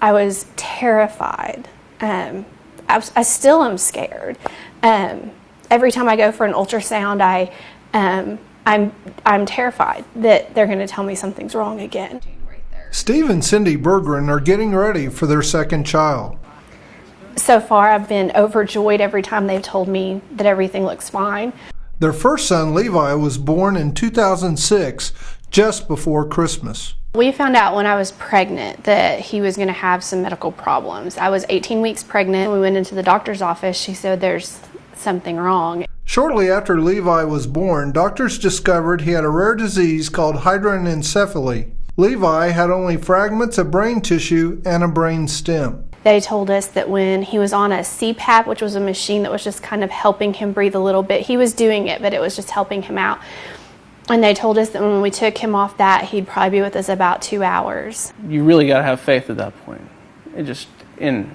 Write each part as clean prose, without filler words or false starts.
I was terrified. I still am scared. Every time I go for an ultrasound, I'm terrified that they're going to tell me something's wrong again. Steve and Cindy Bergren are getting ready for their second child. So far, I've been overjoyed every time they've told me that everything looks fine. Their first son, Levi, was born in 2006, just before Christmas. We found out when I was pregnant that he was going to have some medical problems. I was 18 weeks pregnant. We went into the doctor's office. She said there's something wrong. Shortly after Levi was born, doctors discovered he had a rare disease called hydranencephaly. Levi had only fragments of brain tissue and a brain stem. They told us that when he was on a CPAP, which was a machine that was just kind of helping him breathe a little bit, he was doing it, but it was just helping him out. And they told us that when we took him off that, he'd probably be with us about 2 hours. You really got to have faith at that point, in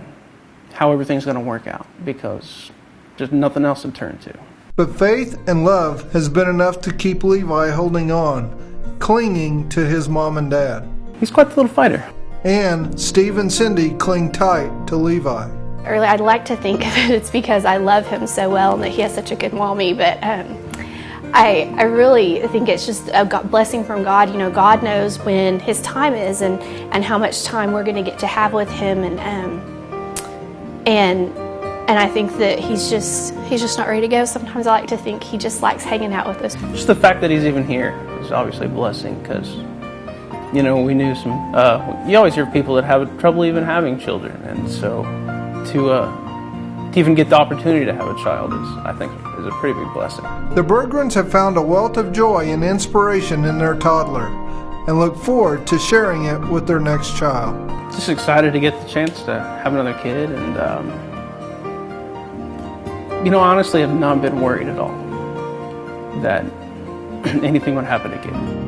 how everything's going to work out, because there's nothing else to turn to. But faith and love has been enough to keep Levi holding on, clinging to his mom and dad. He's quite the little fighter. And Steve and Cindy cling tight to Levi. Early, I'd like to think that it's because I love him so well and that he has such a good mommy, but I really think it's just a blessing from God. You know, God knows when his time is and how much time we're going to get to have with him, and I think that he's just not ready to go. Sometimes I like to think he just likes hanging out with us. Just the fact that he's even here is obviously a blessing, because you know, we knew some, you always hear people that have trouble even having children, and so to even get the opportunity to have a child I think is a pretty big blessing. The Bergrens have found a wealth of joy and inspiration in their toddler and look forward to sharing it with their next child. Just excited to get the chance to have another kid, and you know, honestly, I've not been worried at all that anything would happen again.